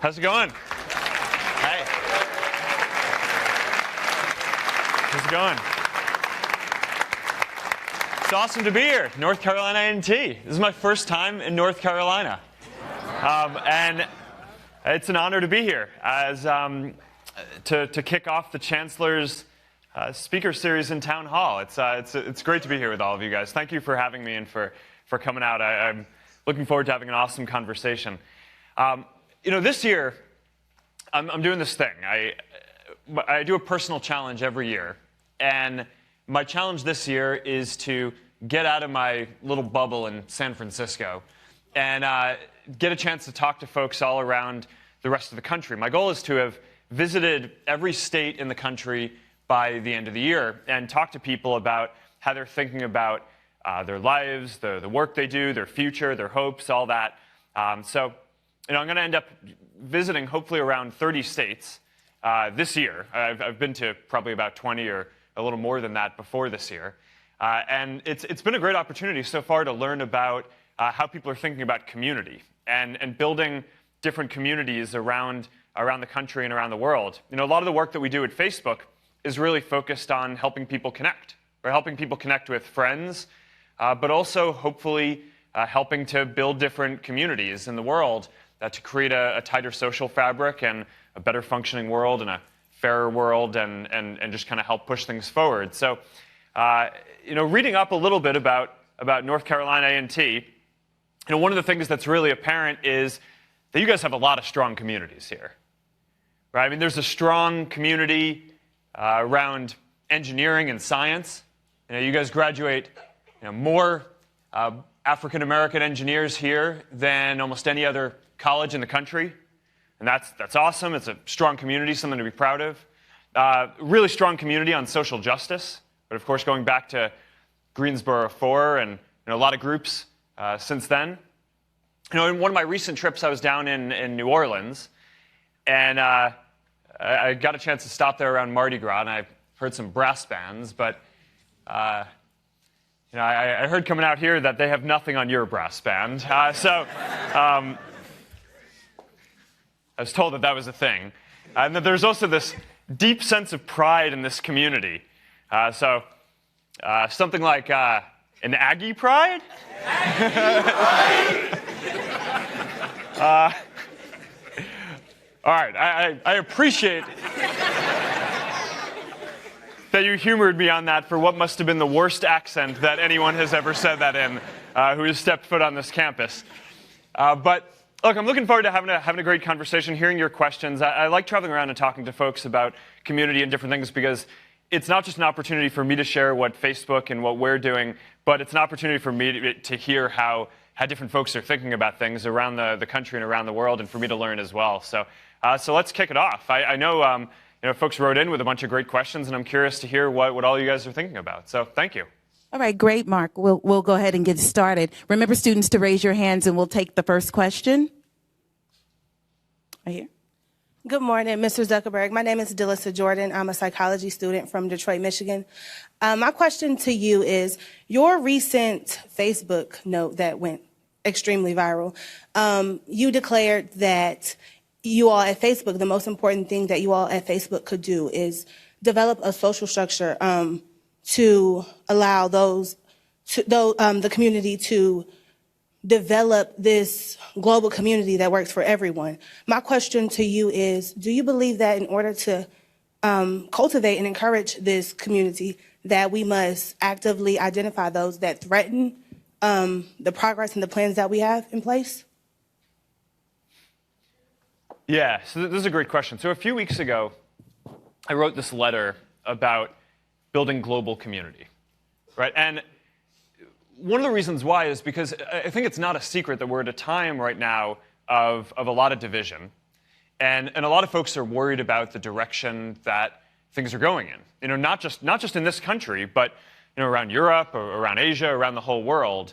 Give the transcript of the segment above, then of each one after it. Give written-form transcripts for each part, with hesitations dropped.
How's it going? Hey. How's it going? It's awesome to be here, North Carolina A&T. This is my first time in North Carolina. And it's an honor to be here as to kick off the Chancellor's speaker series in Town Hall. It's great to be here with all of you guys. Thank you for having me and for coming out. I'm looking forward to having an awesome conversation. This year, I'm doing this thing. I do a personal challenge every year, and my challenge this year is to get out of my little bubble in San Francisco and get a chance to talk to folks all around the rest of the country. My goal is to have visited every state in the country by the end of the year and talk to people about how they're thinking about their lives, the work they do, their future, their hopes, all that. So I'm going to end up visiting hopefully around 30 states this year. I've been to probably about 20 or a little more than that before this year. And it's been a great opportunity so far to learn about how people are thinking about community and building different communities around the country and around the world. A lot of the work that we do at Facebook is really focused on helping people connect. We're helping people connect with friends, but also hopefully helping to build different communities in the world to create a tighter social fabric and a better functioning world and a fairer world and just kind of help push things forward. So, reading up a little bit about North Carolina A&T, one of the things that's really apparent is that you guys have a lot of strong communities here, right? I mean, there's a strong community around engineering and science. You guys graduate more African-American engineers here than almost any other college in the country. And that's awesome. It's a strong community, something to be proud of. Really strong community on social justice. But of course, going back to Greensboro 4 and a lot of groups since then. In one of my recent trips, I was down in New Orleans. And I got a chance to stop there around Mardi Gras. And I heard some brass bands. But I heard coming out here that they have nothing on your brass band. I was told that was a thing. And that there's also this deep sense of pride in this community. Something like an Aggie pride? Aggie pride! All right, I appreciate that you humored me on that for what must have been the worst accent that anyone has ever said that in who has stepped foot on this campus. But look, I'm looking forward to having a great conversation, hearing your questions. I like traveling around and talking to folks about community and different things because it's not just an opportunity for me to share what Facebook and what we're doing, but it's an opportunity for me to hear how different folks are thinking about things around the country and around the world, and for me to learn as well. So let's kick it off. I know folks wrote in with a bunch of great questions, and I'm curious to hear what all you guys are thinking about. So thank you. All right, great, Mark. We'll go ahead and get started. Remember, students, to raise your hands, and we'll take the first question. Right here. Good morning, Mr. Zuckerberg. My name is Delissa Jordan. I'm a psychology student from Detroit, Michigan. My question to you is, your recent Facebook note that went extremely viral, you declared that you all at Facebook, the most important thing that you all at Facebook could do is develop a social structure to allow the community to develop this global community that works for everyone. My question to you is, do you believe that in order to cultivate and encourage this community, that we must actively identify those that threaten the progress and the plans that we have in place? Yeah, so this is a great question. So a few weeks ago, I wrote this letter about building global community, right? And one of the reasons why is because I think it's not a secret that we're at a time right now of a lot of division. And a lot of folks are worried about the direction that things are going in. Not just in this country, but around Europe, or around Asia, around the whole world.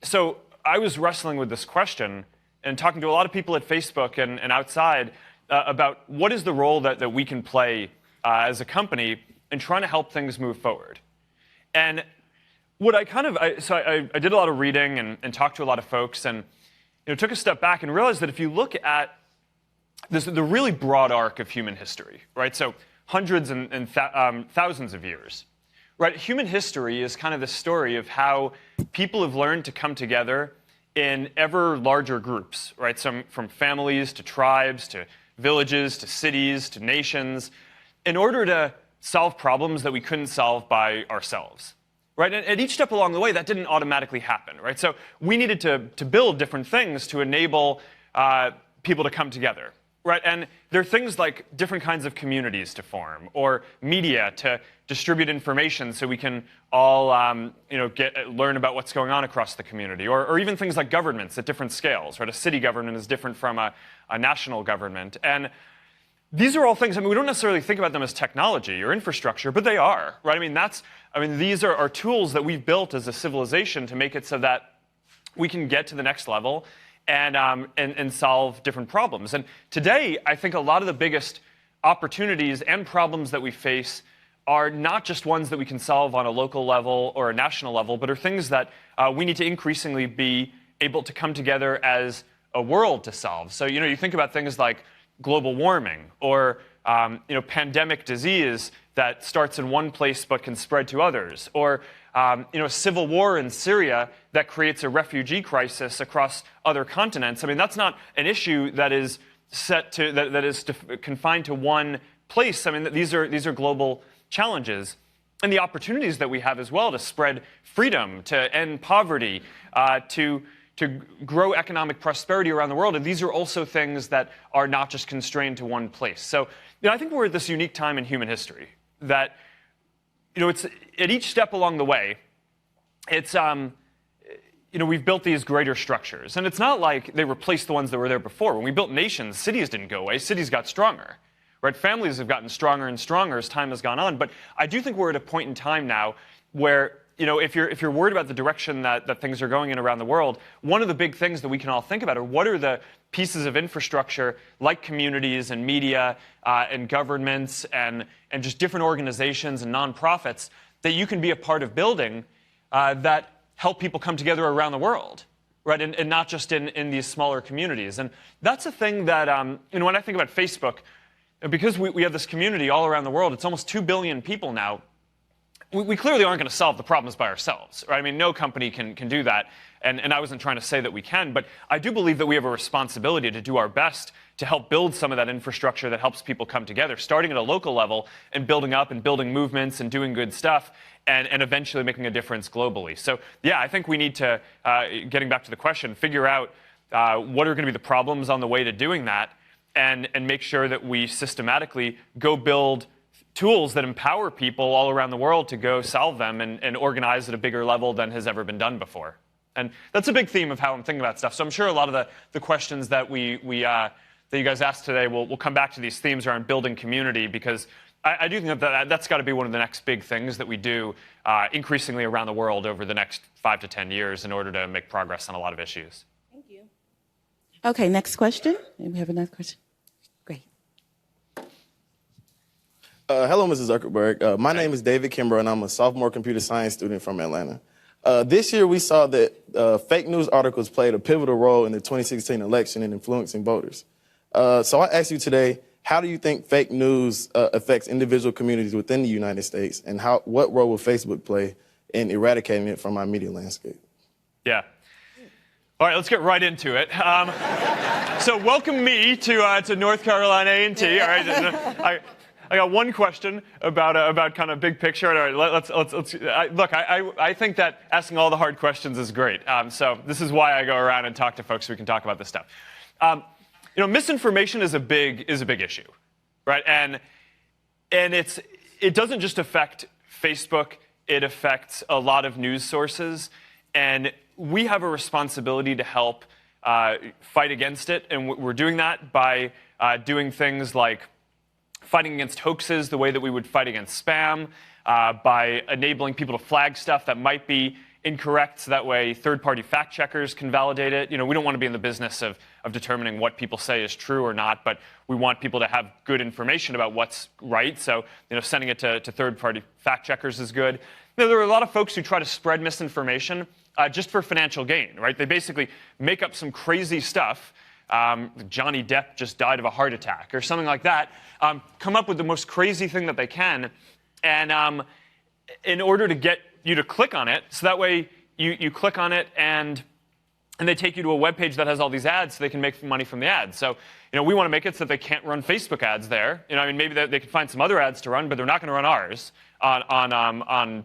So I was wrestling with this question and talking to a lot of people at Facebook and outside about what is the role that we can play as a company in trying to help things move forward. And what I did a lot of reading and talked to a lot of folks and took a step back and realized that if you look at the really broad arc of human history, right? So hundreds and thousands of years, right? Human history is kind of the story of how people have learned to come together in ever larger groups, right? From families to tribes to villages to cities to nations, in order to solve problems that we couldn't solve by ourselves, right? And at each step along the way, that didn't automatically happen, right? So we needed to build different things to enable people to come together, right? And there are things like different kinds of communities to form, or media to distribute information so we can all learn about what's going on across the community, or even things like governments at different scales, right? A city government is different from a national government. And these are all things, we don't necessarily think about them as technology or infrastructure, but they are, right? These are tools that we've built as a civilization to make it so that we can get to the next level and solve different problems. And today, I think a lot of the biggest opportunities and problems that we face are not just ones that we can solve on a local level or a national level, but are things that we need to increasingly be able to come together as a world to solve. So, you think about things like global warming, or pandemic disease that starts in one place but can spread to others, or a civil war in Syria that creates a refugee crisis across other continents. That's not an issue that is confined to one place. These are global challenges, and the opportunities that we have as well to spread freedom, to end poverty, to grow economic prosperity around the world. And these are also things that are not just constrained to one place. So, I think we're at this unique time in human history that, it's at each step along the way, it's, we've built these greater structures. And it's not like they replaced the ones that were there before. When we built nations, cities didn't go away. Cities got stronger, right? Families have gotten stronger and stronger as time has gone on. But I do think we're at a point in time now where, if you're worried about the direction that things are going in around the world, one of the big things that we can all think about are what are the pieces of infrastructure like communities and media and governments and just different organizations and nonprofits that you can be a part of building that help people come together around the world, right? And not just in these smaller communities. And that's a thing that, when I think about Facebook, because we have this community all around the world, it's almost 2 billion people now. We clearly aren't going to solve the problems by ourselves, right? No company can do that, and I wasn't trying to say that we can, but I do believe that we have a responsibility to do our best to help build some of that infrastructure that helps people come together, starting at a local level and building up and building movements and doing good stuff, and eventually making a difference globally. So, yeah, I think we need to, getting back to the question, figure out what are going to be the problems on the way to doing that, and make sure that we systematically go build tools that empower people all around the world to go solve them and organize at a bigger level than has ever been done before. And that's a big theme of how I'm thinking about stuff. So I'm sure a lot of the questions that that you guys asked today will come back to these themes around building community, because I do think that's got to be one of the next big things that we do increasingly around the world over the next 5 to 10 years in order to make progress on a lot of issues. Thank you. Okay, next question. We have another question. Great. Hello, Mrs. Zuckerberg. My name is David Kimbrough, and I'm a sophomore computer science student from Atlanta. This year, we saw that fake news articles played a pivotal role in the 2016 election in influencing voters. So I ask you today, how do you think fake news affects individual communities within the United States, and what role will Facebook play in eradicating it from our media landscape? Yeah. All right, let's get right into it. So welcome me to North Carolina A&T. All right. I got one question about kind of big picture. All right, let's look. I think that asking all the hard questions is great. So this is why I go around and talk to folks so we can talk about this stuff. Misinformation is a big issue, right? And it doesn't just affect Facebook. It affects a lot of news sources, and we have a responsibility to help fight against it, and we're doing that by doing things like fighting against hoaxes the way that we would fight against spam, by enabling people to flag stuff that might be incorrect, so that way third-party fact checkers can validate it. We don't want to be in the business of determining what people say is true or not, but we want people to have good information about what's right. So, sending it to third-party fact checkers is good. There are a lot of folks who try to spread misinformation just for financial gain, right? They basically make up some crazy stuff Johnny Depp just died of a heart attack or something like that, come up with the most crazy thing that they can, and in order to get you to click on it, so that way you click on it and they take you to a web page that has all these ads so they can make money from the ads. So, we want to make it so that they can't run Facebook ads there. Maybe they can find some other ads to run, but they're not going to run ours on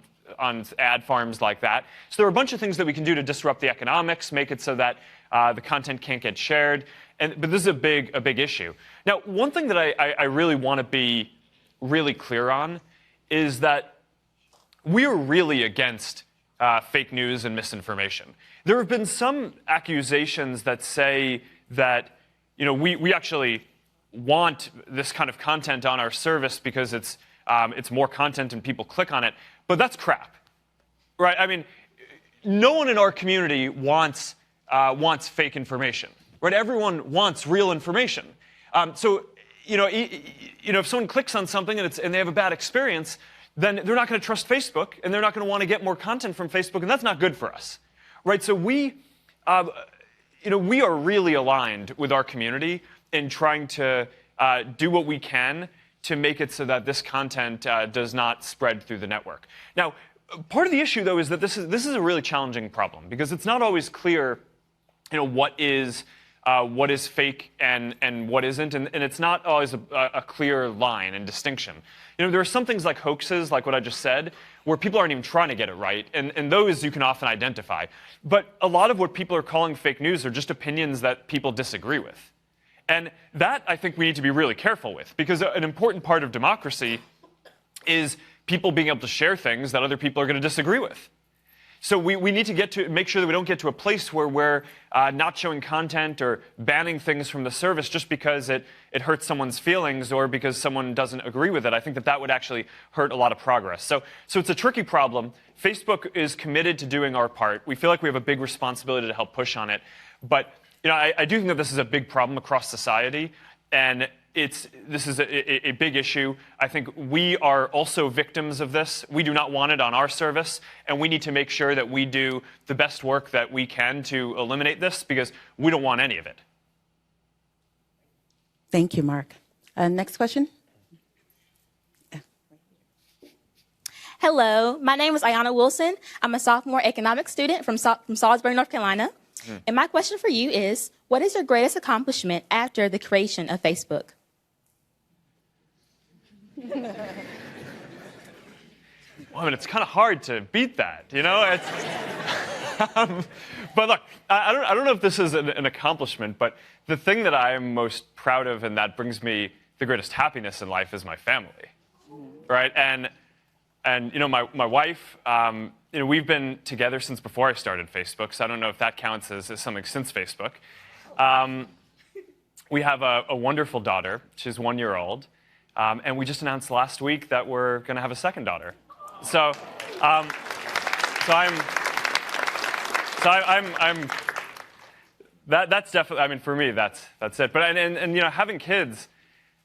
ad farms like that. So there are a bunch of things that we can do to disrupt the economics, make it so that the content can't get shared. But this is a big issue. Now, one thing that I really want to be really clear on is that we're really against fake news and misinformation. There have been some accusations that say that we actually want this kind of content on our service because it's more content and people click on it, but that's crap, right? I mean, no one in our community wants fake information, right? Everyone wants real information. So if someone clicks on something and they have a bad experience, then they're not going to trust Facebook, and they're not going to want to get more content from Facebook, and that's not good for us, right? So we are really aligned with our community in trying to do what we can to make it so that this content does not spread through the network. Now, part of the issue, though, is that this is a really challenging problem because it's not always clear, what is fake and what isn't, and it's not always a clear line and distinction. There are some things like hoaxes, like what I just said, where people aren't even trying to get it right, and those you can often identify. But a lot of what people are calling fake news are just opinions that people disagree with. And that, I think, we need to be really careful with, because an important part of democracy is people being able to share things that other people are going to disagree with. So we need to make sure that we don't get to a place where we're not showing content or banning things from the service just because it hurts someone's feelings or because someone doesn't agree with it. I think that would actually hurt a lot of progress. So it's a tricky problem. Facebook is committed to doing our part. We feel like we have a big responsibility to help push on it. But I do think that this is a big problem across society, and this is a big issue. I think we are also victims of this. We do not want it on our service, and we need to make sure that we do the best work that we can to eliminate this, because we don't want any of it. Thank you, Mark. Next question. Hello, my name is Ayanna Wilson. I'm a sophomore economics student from Salisbury, North Carolina. And my question for you is, what is your greatest accomplishment after the creation of Facebook? Well, it's kind of hard to beat that, but look, I don't know if this is an accomplishment, but the thing that I am most proud of and that brings me the greatest happiness in life is my family, right? And my wife, we've been together since before I started Facebook, so I don't know if that counts as something since Facebook. We have a wonderful daughter. She's 1 year old. And we just announced last week that we're going to have a second daughter. So that's definitely, for me, that's it. But having kids,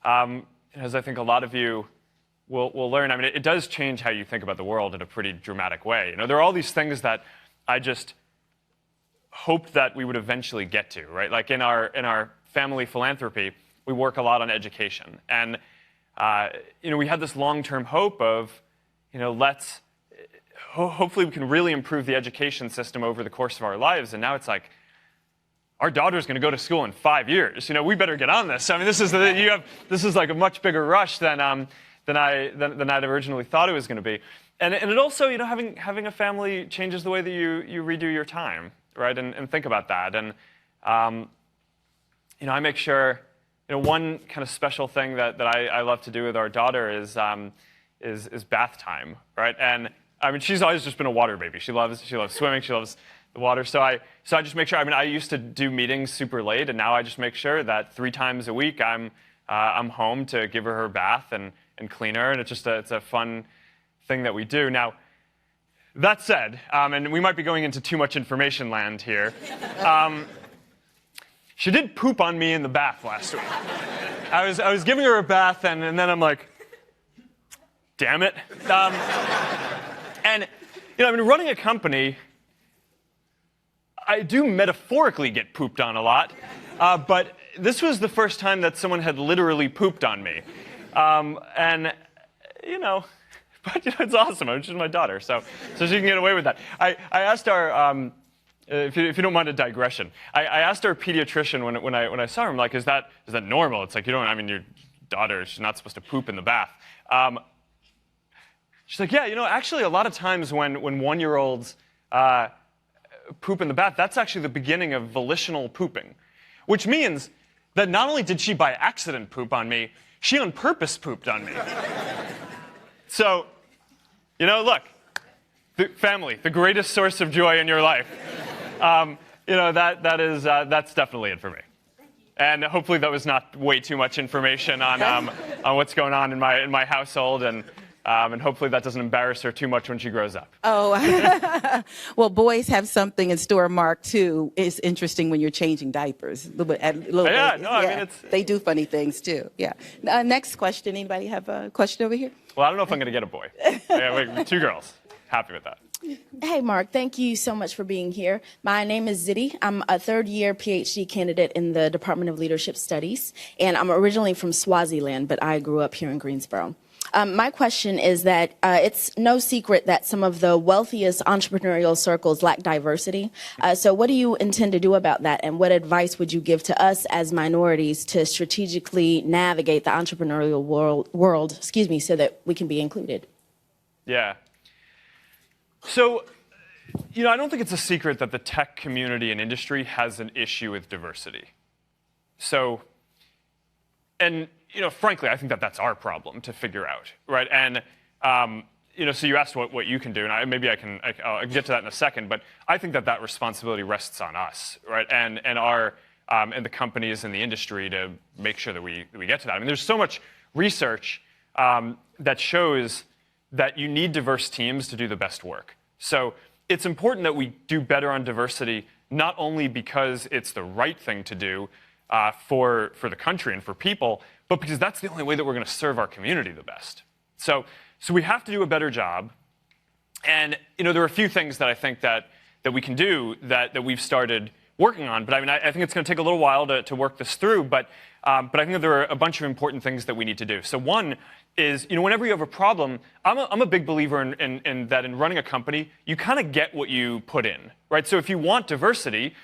as I think a lot of you will learn, it does change how you think about the world in a pretty dramatic way. There are all these things that I just hoped that we would eventually get to, right? Like in our family philanthropy, we work a lot on education, and we had this long-term hope of, hopefully we can really improve the education system over the course of our lives. And now it's like, our daughter's going to go to school in 5 years. We better get on this. This is like a much bigger rush than I'd originally thought it was going to be. And it also, having a family changes the way that you redo your time, right? And think about that. And I make sure. One kind of special thing that I love to do with our daughter is bath time, right? And she's always just been a water baby. She loves swimming. She loves the water. So I just make sure. I used to do meetings super late, and now I just make sure that 3 times a week I'm home to give her bath and clean her, and it's a fun thing that we do. Now, that said, and we might be going into too much information land here. She did poop on me in the bath last week. I was giving her a bath, and then I'm like, damn it. And running a company, I do metaphorically get pooped on a lot, but this was the first time that someone had literally pooped on me. And, it's awesome. She's my daughter, so she can get away with that. I asked our, if you don't mind a digression, I asked our pediatrician when I saw her, I'm like, is that normal? It's like, your daughter, she's not supposed to poop in the bath. She's like, yeah, actually a lot of times when 1-year-olds poop in the bath, that's actually the beginning of volitional pooping, which means that not only did she by accident poop on me, she on purpose pooped on me. So, look, family, the greatest source of joy in your life. That's definitely it for me. And hopefully that was not way too much information on what's going on in my household, and hopefully that doesn't embarrass her too much when she grows up. Oh, well, boys have something in store, Mark, too. It's interesting when you're changing diapers. They do funny things, too. Yeah. Next question. Anybody have a question over here? Well, I don't know if I'm going to get a boy. Yeah, 2 girls. Happy with that. Hey, Mark, thank you so much for being here. My name is Ziddy. I'm a third-year PhD candidate in the Department of Leadership Studies, and I'm originally from Swaziland, but I grew up here in Greensboro. My question is that it's no secret that some of the wealthiest entrepreneurial circles lack diversity. So what do you intend to do about that, and what advice would you give to us as minorities to strategically navigate the entrepreneurial world, so that we can be included? Yeah. So, I don't think it's a secret that the tech community and industry has an issue with diversity. So, and, frankly, I think that that's our problem to figure out, right? And, so you asked what you can do, and I'll get to that in a second, but I think that responsibility rests on us, right? And our, and the companies in the industry to make sure that we get to that. I mean, there's so much research that shows that you need diverse teams to do the best work. So it's important that we do better on diversity, not only because it's the right thing to do for the country and for people, but because that's the only way that we're going to serve our community the best. So we have to do a better job. And there are a few things that I think that we can do that we've started working on. But I think it's going to take a little while to work this through. But I think that there are a bunch of important things that we need to do. So one is, whenever you have a problem, I'm a big believer in that in running a company, you kind of get what you put in, right? So if you want diversity,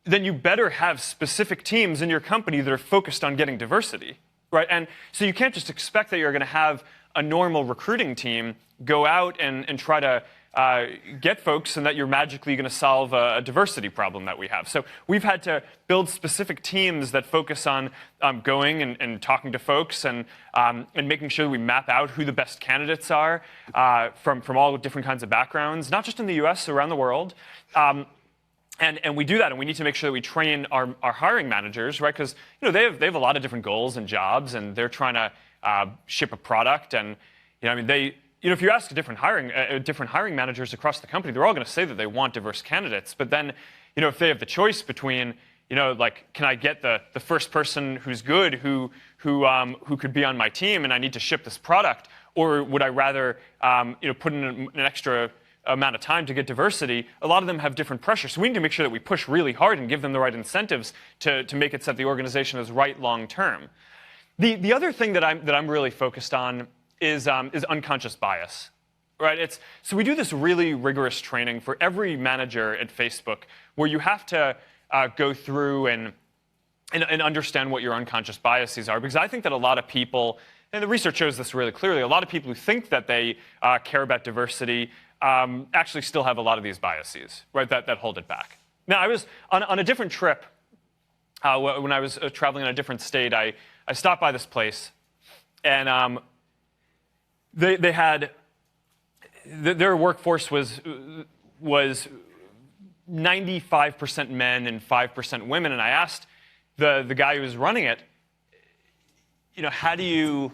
then you better have specific teams in your company that are focused on getting diversity, right? And so you can't just expect that you're going to have a normal recruiting team go out and try to get folks and that you're magically going to solve a diversity problem that we have. So we've had to build specific teams that focus on going and talking to folks and making sure that we map out who the best candidates are from all different kinds of backgrounds, not just in the US, around the world. And we do that, and we need to make sure that we train our hiring managers, right? Because they have a lot of different goals and jobs, and they're trying to ship a product. And if you ask different hiring managers across the company, they're all going to say that they want diverse candidates. But then, if they have the choice between, can I get the first person who's good, who could be on my team, and I need to ship this product, or would I rather, put in an extra amount of time to get diversity? A lot of them have different pressures. So we need to make sure that we push really hard and give them the right incentives to make it so that the organization is right long term. The other thing that I'm really focused on is unconscious bias, right? So we do this really rigorous training for every manager at Facebook, where you have to go through and understand what your unconscious biases are, because I think that a lot of people, and the research shows this really clearly, a lot of people who think that they care about diversity actually still have a lot of these biases, right, that hold it back. Now, I was on a different trip when I was traveling in a different state. I stopped by this place, and they had their workforce was 95% men and 5% women, and I asked the guy who was running it, how do you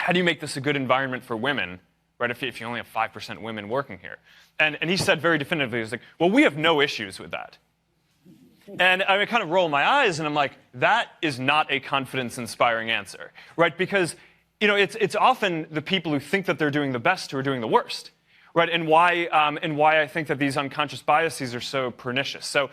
make this a good environment for women, right? If you only have 5% women working here, and he said very definitively, he was like, well, we have no issues with that. And I kind of roll my eyes, and I'm like, that is not a confidence-inspiring answer, right? Because it's often the people who think that they're doing the best who are doing the worst, right? And why I think that these unconscious biases are so pernicious. So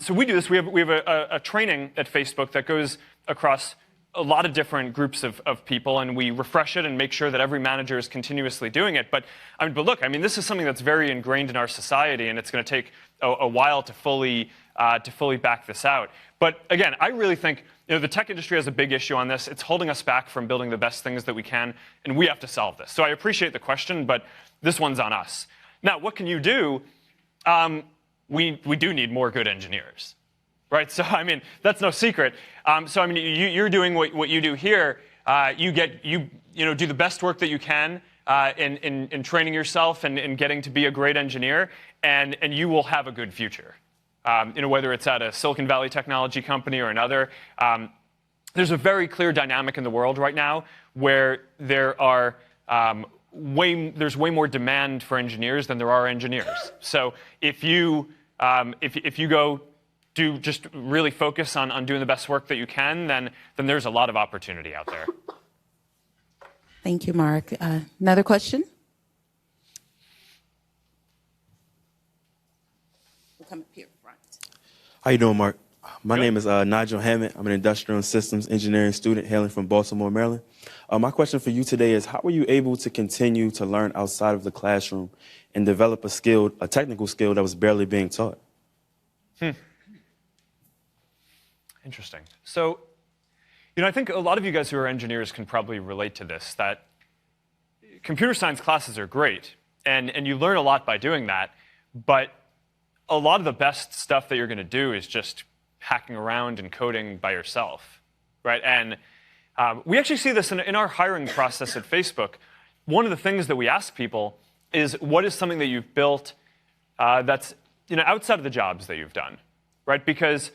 we do this. We have a training at Facebook that goes across a lot of different groups of people, and we refresh it and make sure that every manager is continuously doing it. But look, this is something that's very ingrained in our society, and it's going to take a while to fully back this out. But again, I really think the tech industry has a big issue on this. It's holding us back from building the best things that we can, and we have to solve this. So I appreciate the question, but this one's on us. Now, what can you do? We do need more good engineers. Right, so that's no secret. You're doing what you do here. You do the best work that you can in training yourself and getting to be a great engineer, and you will have a good future. Whether it's at a Silicon Valley technology company or another, there's a very clear dynamic in the world right now where there's way more demand for engineers than there are engineers. So if you go just really focus on doing the best work that you can, then there's a lot of opportunity out there. Thank you, Mark. Another question? We'll come up here front. How you doing, Mark? My name is Nigel Hammond. I'm an industrial and systems engineering student hailing from Baltimore, Maryland. My question for you today is, how were you able to continue to learn outside of the classroom and develop a technical skill that was barely being taught? Interesting. So, I think a lot of you guys who are engineers can probably relate to this, that computer science classes are great, and you learn a lot by doing that, but a lot of the best stuff that you're going to do is just hacking around and coding by yourself, right? And we actually see this in our hiring process at Facebook. One of the things that we ask people is, what is something that you've built that's outside of the jobs that you've done, right? Because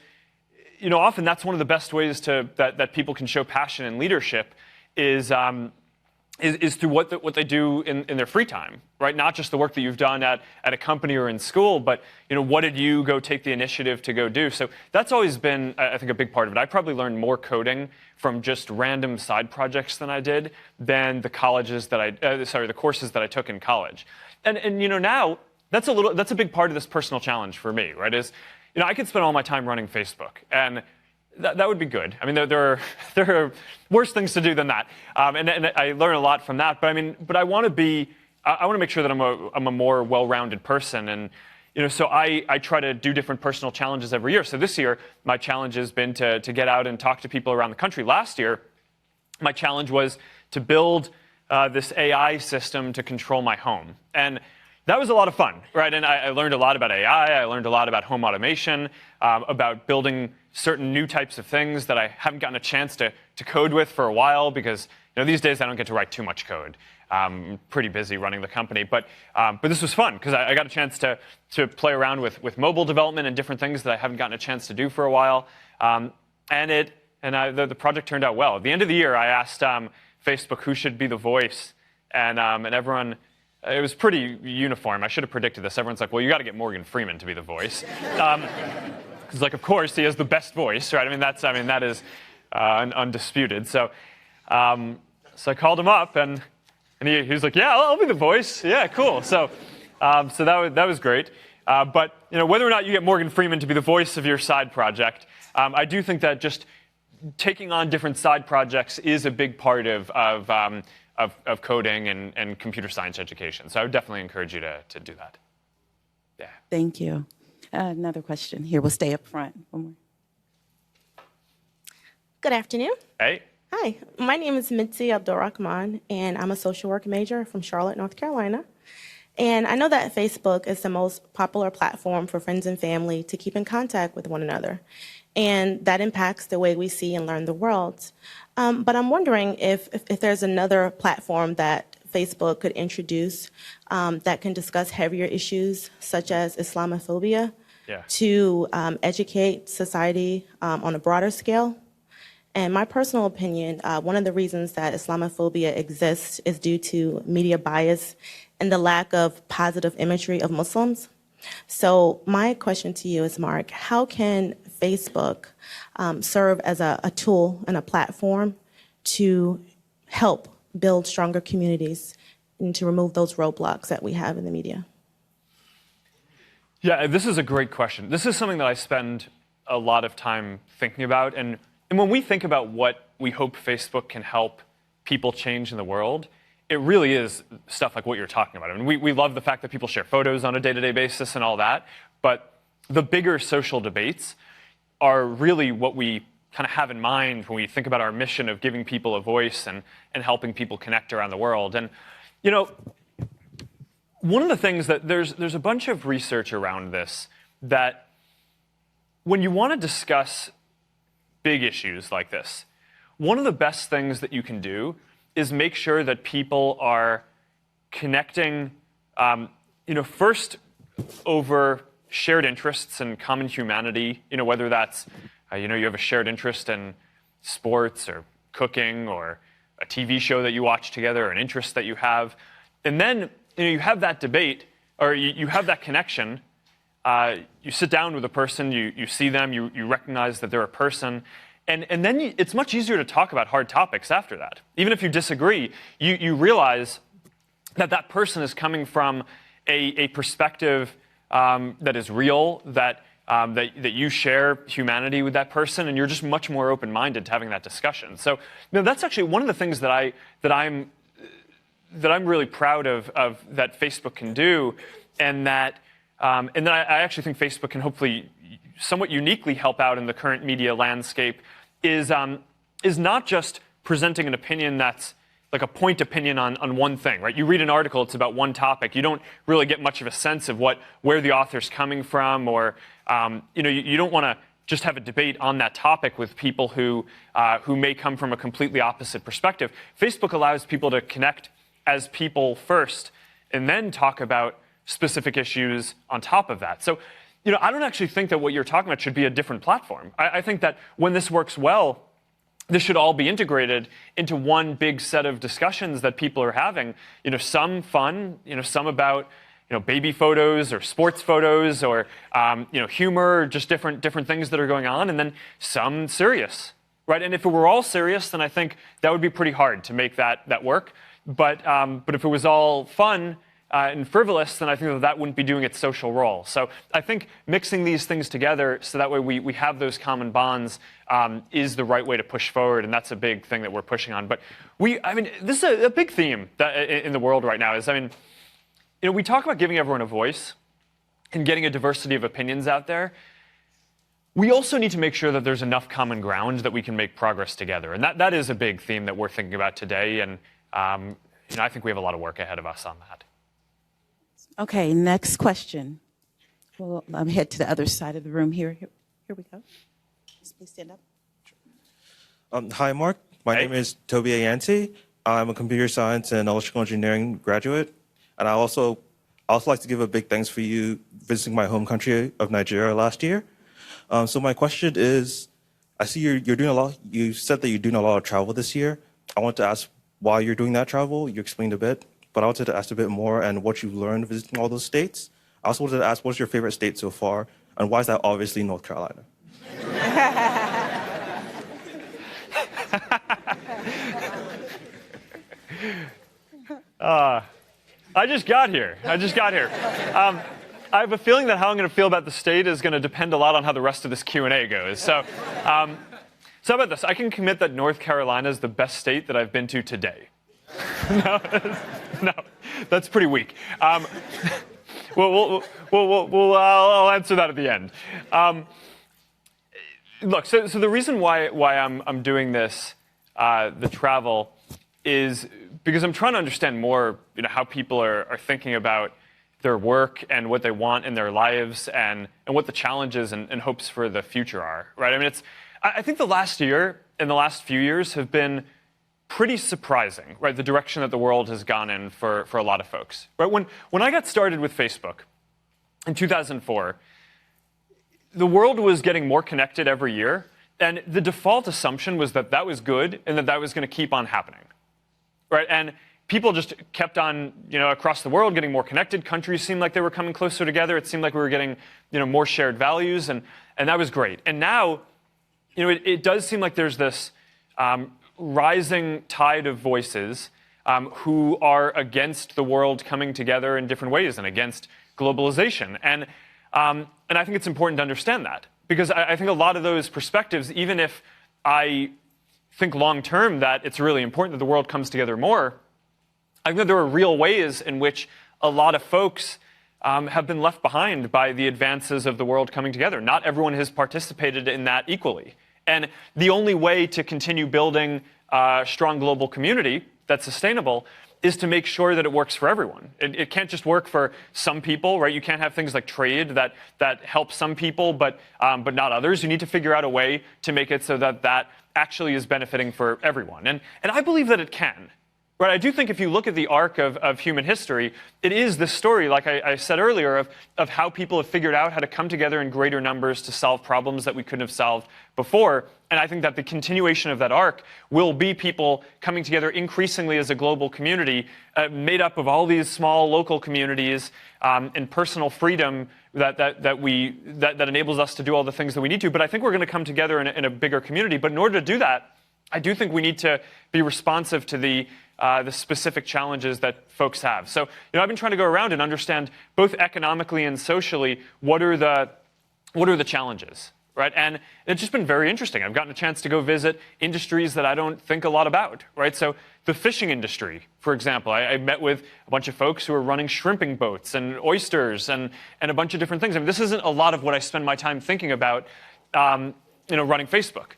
often that's one of the best ways that people can show passion and leadership is through what they do in their free time, right? Not just the work that you've done at a company or in school, but what did you go take the initiative to go do? So that's always been, I think, a big part of it. I probably learned more coding from just random side projects than the courses that I took in college. And now that's a big part of this personal challenge for me, right? I could spend all my time running Facebook, and that would be good. There are worse things to do than that, and I learn a lot from that. But I want to make sure that I'm a more well-rounded person, and so I try to do different personal challenges every year. So this year, my challenge has been to get out and talk to people around the country. Last year, my challenge was to build this AI system to control my home, and that was a lot of fun, right? And I learned a lot about AI. I learned a lot about home automation, about building certain new types of things that I haven't gotten a chance to code with for a while, because these days I don't get to write too much code. I'm pretty busy running the company, but this was fun because I got a chance to play around with mobile development and different things that I haven't gotten a chance to do for a while. The project turned out well. At the end of the year, I asked Facebook who should be the voice, and everyone. It was pretty uniform. I should have predicted this. Everyone's like, well, you got to get Morgan Freeman to be the voice. Because, of course, he has the best voice, right? That is undisputed. So I called him up, and he was like, yeah, I'll be the voice. Yeah, cool. So that was great. But whether or not you get Morgan Freeman to be the voice of your side project, I do think that just taking on different side projects is a big part of coding and computer science education. So I would definitely encourage you to do that. Yeah. Thank you. Another question here. We'll stay up front. One more. Good afternoon. Hey. Hi. My name is Mitzi Abdulrahman, and I'm a social work major from Charlotte, North Carolina. And I know that Facebook is the most popular platform for friends and family to keep in contact with one another. And that impacts the way we see and learn the world. But I'm wondering if there's another platform that Facebook could introduce that can discuss heavier issues such as Islamophobia to educate society on a broader scale. And my personal opinion, one of the reasons that Islamophobia exists is due to media bias and the lack of positive imagery of Muslims. So my question to you is, Mark, how can Facebook serve as a tool and a platform to help build stronger communities and to remove those roadblocks that we have in the media? Yeah, this is a great question. This is something that I spend a lot of time thinking about. And when we think about what we hope Facebook can help people change in the world, it really is stuff like what you're talking about. I mean, we love the fact that people share photos on a day-to-day basis and all that, but the bigger social debates are really what we kind of have in mind when we think about our mission of giving people a voice and helping people connect around the world. And, you know, one of the things that there's a bunch of research around this that when you want to discuss big issues like this, one of the best things that you can do is make sure that people are connecting, first over shared interests and common humanity, whether that's, you have a shared interest in sports or cooking or a TV show that you watch together, or an interest that you have. And then you have that debate, or you have that connection. You sit down with a person, you see them, you recognize that they're a person, and then it's much easier to talk about hard topics after that. Even if you disagree, you realize that that person is coming from a perspective that is real, that you share humanity with that person, and you're just much more open-minded to having that discussion. So that's actually one of the things that I'm really proud of that Facebook can do, and that I actually think Facebook can hopefully somewhat uniquely help out in the current media landscape is not just presenting an opinion that's like a point opinion on one thing, right? You read an article, it's about one topic. You don't really get much of a sense of where the author's coming from, or you don't want to just have a debate on that topic with people who may come from a completely opposite perspective. Facebook allows people to connect as people first, and then talk about specific issues on top of that. So, I don't actually think that what you're talking about should be a different platform. I think that when this works well, this should all be integrated into one big set of discussions that people are having. Some fun, some about baby photos or sports photos, or humor, just different things that are going on, and then some serious, right? And if it were all serious, then I think that would be pretty hard to make that work. But if it was all fun and frivolous, then I think that wouldn't be doing its social role. So I think mixing these things together so that way we have those common bonds is the right way to push forward, and that's a big thing that we're pushing on. But this is a big theme in the world right now. We talk about giving everyone a voice and getting a diversity of opinions out there. We also need to make sure that there's enough common ground that we can make progress together, and that is a big theme that we're thinking about today. And I think we have a lot of work ahead of us on that. Okay, next question. Well, I'm head to the other side of the room here. Here we go. Please stand up. Hi, Mark. My name is Toby A&amp. I'm a computer science and electrical engineering graduate. And I also like to give a big thanks for you visiting my home country of Nigeria last year. So my question is, I see you're doing a lot. You said that you're doing a lot of travel this year. I want to ask why you're doing that travel. You explained a bit, but I wanted to ask a bit more and what you learned visiting all those states. I also wanted to ask, what's your favorite state so far, and why is that obviously North Carolina? I just got here. I have a feeling that how I'm going to feel about the state is going to depend a lot on how the rest of this Q&A goes. So how about this? I can commit that North Carolina is the best state that I've been to today. No, that's pretty weak. I'll answer that at the end. Look, so the reason why I'm doing this, the travel, is because I'm trying to understand more, how people are thinking about their work and what they want in their lives, and what the challenges and hopes for the future are, right? I think the last year and the last few years have been pretty surprising, right? The direction that the world has gone in for a lot of folks, right? When I got started with Facebook in 2004, the world was getting more connected every year, and the default assumption was that was good and that was going to keep on happening, right? And people just kept on, across the world getting more connected. Countries seemed like they were coming closer together. It seemed like we were getting, more shared values, and that was great. And now, it does seem like there's this rising tide of voices who are against the world coming together in different ways and against globalization. And I think it's important to understand that, because I think a lot of those perspectives, even if I think long term that it's really important that the world comes together more, I think that there are real ways in which a lot of folks have been left behind by the advances of the world coming together. Not everyone has participated in that equally. And the only way to continue building a strong global community that's sustainable is to make sure that it works for everyone. It can't just work for some people, right? You can't have things like trade that help some people but not others. You need to figure out a way to make it so that that actually is benefiting for everyone. And I believe that it can. Right, I do think if you look at the arc of human history, it is this story, like I said earlier, of how people have figured out how to come together in greater numbers to solve problems that we couldn't have solved before. And I think that the continuation of that arc will be people coming together increasingly as a global community made up of all these small local communities and personal freedom that enables us to do all the things that we need to. But I think we're going to come together in a bigger community. But in order to do that, I do think we need to be responsive to the specific challenges that folks have. So, I've been trying to go around and understand both economically and socially what are the challenges, right? And it's just been very interesting. I've gotten a chance to go visit industries that I don't think a lot about, right? So the fishing industry, for example, I met with a bunch of folks who are running shrimping boats and oysters and a bunch of different things. I mean, this isn't a lot of what I spend my time thinking about, running Facebook.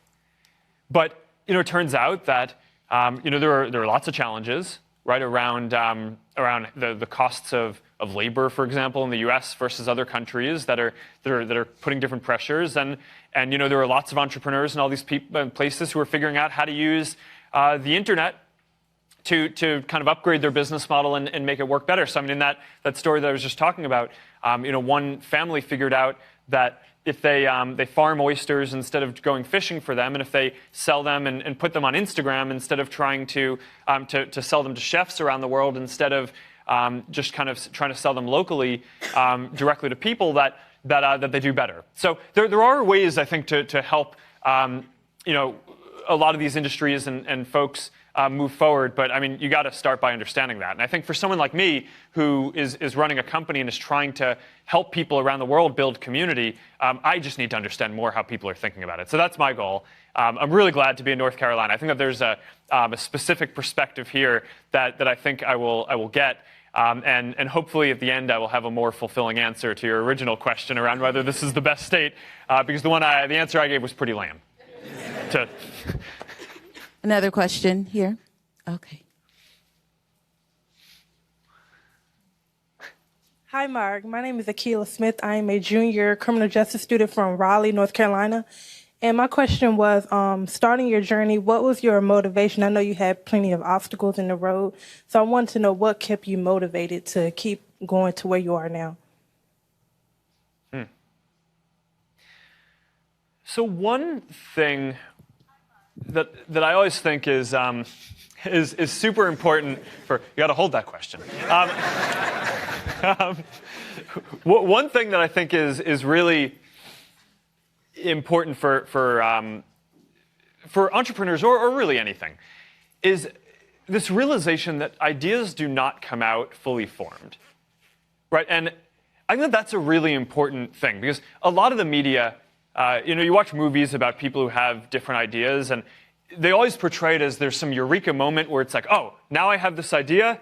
But it turns out that there are lots of challenges, right, around the costs of labor, for example, in the U.S. versus other countries that are putting different pressures, and there are lots of entrepreneurs in all these places who are figuring out how to use the internet to kind of upgrade their business model and make it work better. So I mean, in that story that I was just talking about, one family figured out that if they farm oysters instead of going fishing for them, and if they sell them and put them on Instagram instead of trying to sell them to chefs around the world, instead of just kind of trying to sell them locally directly to people, that they do better. So there are ways, I think, to help a lot of these industries and folks move forward. But I mean, you got to start by understanding that. And I think for someone like me, who is running a company and is trying to help people around the world build community, I just need to understand more how people are thinking about it. So that's my goal. I'm really glad to be in North Carolina. I think that there's a specific perspective here that I think I will get. And hopefully at the end I will have a more fulfilling answer to your original question around whether this is the best state, because the answer I gave was pretty lame. Another question here. Okay. Hi, Mark. My name is Akila Smith. I am a junior criminal justice student from Raleigh, North Carolina. And my question was, starting your journey, what was your motivation? I know you had plenty of obstacles in the road, so I wanted to know what kept you motivated to keep going to where you are now. So one thing that I always think is super important for, you got to hold that question. One thing that I think is really important for entrepreneurs or really anything is this realization that ideas do not come out fully formed, right? And I think that's a really important thing, because a lot of the media, you watch movies about people who have different ideas, and they always portray it as there's some eureka moment where it's like, oh, now I have this idea,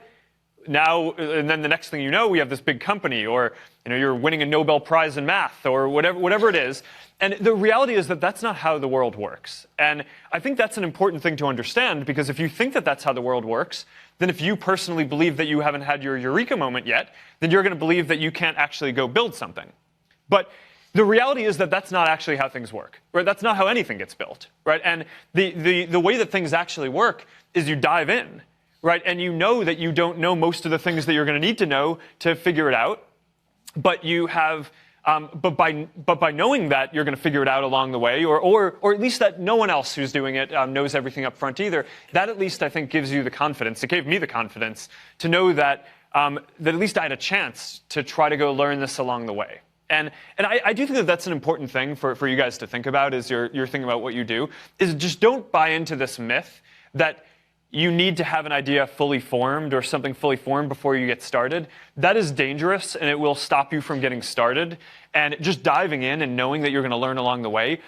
and then the next thing you know, we have this big company, or you're winning a Nobel Prize in math, or whatever it is. And the reality is that that's not how the world works. And I think that's an important thing to understand, because if you think that that's how the world works, then if you personally believe that you haven't had your eureka moment yet, then you're going to believe that you can't actually go build something. But the reality is that that's not actually how things work, right? That's not how anything gets built, right? And the way that things actually work is you dive in, right? And you know that you don't know most of the things that you're going to need to know to figure it out, but you have, but by knowing that you're going to figure it out along the way, or at least that no one else who's doing it knows everything up front either, that at least I think gives you the confidence. It gave me the confidence to know that that at least I had a chance to try to go learn this along the way. And I do think that that's an important thing for you guys to think about as you're thinking about what you do, is just don't buy into this myth that you need to have an idea fully formed or something fully formed before you get started. That is dangerous, and it will stop you from getting started. And just diving in and knowing that you're going to learn along the way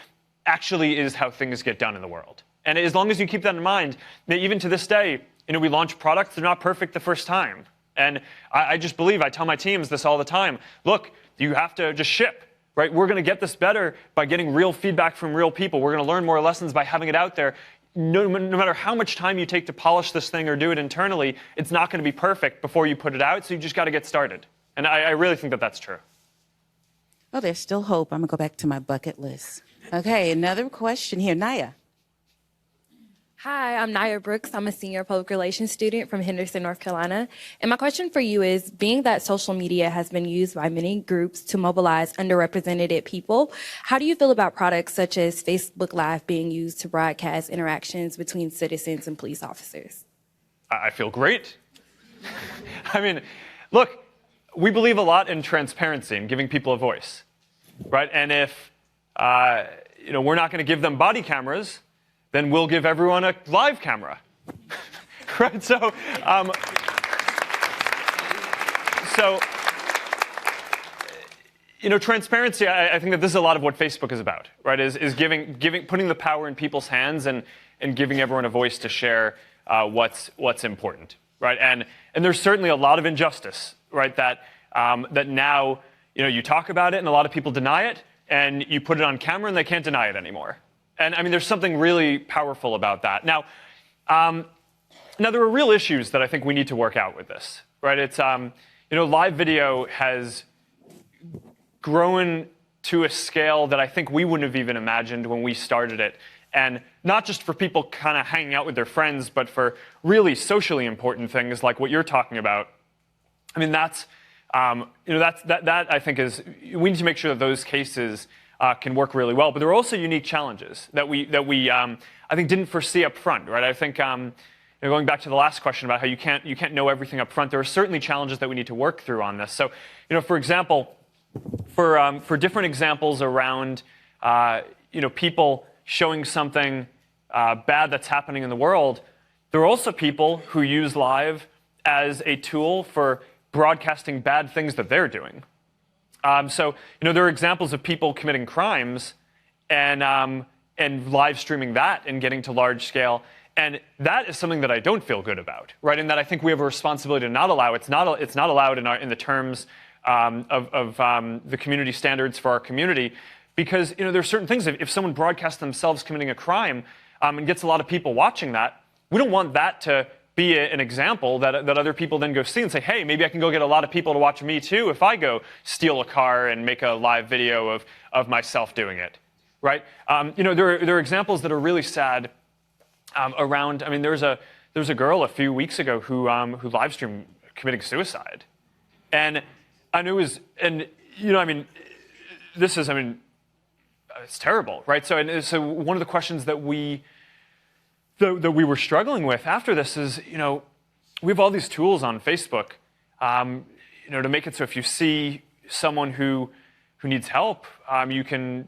actually is how things get done in the world. And as long as you keep that in mind, that even to this day, we launch products, they're not perfect the first time. And I just believe, I tell my teams this all the time, look, you have to just ship, right? We're going to get this better by getting real feedback from real people. We're going to learn more lessons by having it out there. No matter how much time you take to polish this thing or do it internally, it's not going to be perfect before you put it out, so you just got to get started. And I really think that that's true. Oh, there's still hope. I'm going to go back to my bucket list. Okay, another question here. Naya. Hi, I'm Naya Brooks. I'm a senior public relations student from Henderson, North Carolina. And my question for you is, being that social media has been used by many groups to mobilize underrepresented people, how do you feel about products such as Facebook Live being used to broadcast interactions between citizens and police officers? I feel great. I mean, look, we believe a lot in transparency and giving people a voice, right? And if we're not going to give them body cameras, then we'll give everyone a live camera, right? So transparency. I think that this is a lot of what Facebook is about, right? Is putting the power in people's hands and giving everyone a voice to share what's important, right? And there's certainly a lot of injustice, right? That now you talk about it and a lot of people deny it, and you put it on camera and they can't deny it anymore. And I mean, there's something really powerful about that. Now, there are real issues that I think we need to work out with this, right? It's live video has grown to a scale that I think we wouldn't have even imagined when we started it. And not just for people kind of hanging out with their friends, but for really socially important things like what you're talking about. I mean, that I think is, we need to make sure that those cases can work really well. But there are also unique challenges that we I think didn't foresee up front, right? I think going back to the last question about how you can't know everything up front, there are certainly challenges that we need to work through on this. So, for example, for different examples around people showing something bad that's happening in the world, there are also people who use live as a tool for broadcasting bad things that they're doing. So there are examples of people committing crimes and live streaming that and getting to large scale. And that is something that I don't feel good about, right? And that I think we have a responsibility to not allow. It's not allowed in the terms of the community standards for our community, because there are certain things. If someone broadcasts themselves committing a crime and gets a lot of people watching that, we don't want that to be an example that other people then go see and say, hey, maybe I can go get a lot of people to watch me too if I go steal a car and make a live video of myself doing it, right? There are examples that are really sad around. I mean, there was a girl a few weeks ago who live streamed committing suicide, and it was, it's terrible, right? So one of the questions that we were struggling with after this is, we have all these tools on Facebook, to make it so if you see someone who needs help, you can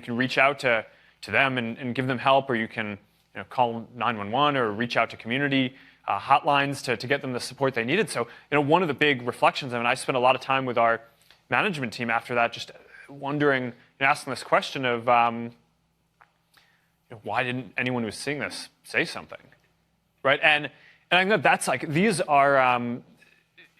reach out to them and give them help, or you can call 911 or reach out to community hotlines to get them the support they needed. So one of the big reflections, I spent a lot of time with our management team after that, just wondering, asking this question of, why didn't anyone who was seeing this say something, right? And I think that's these are,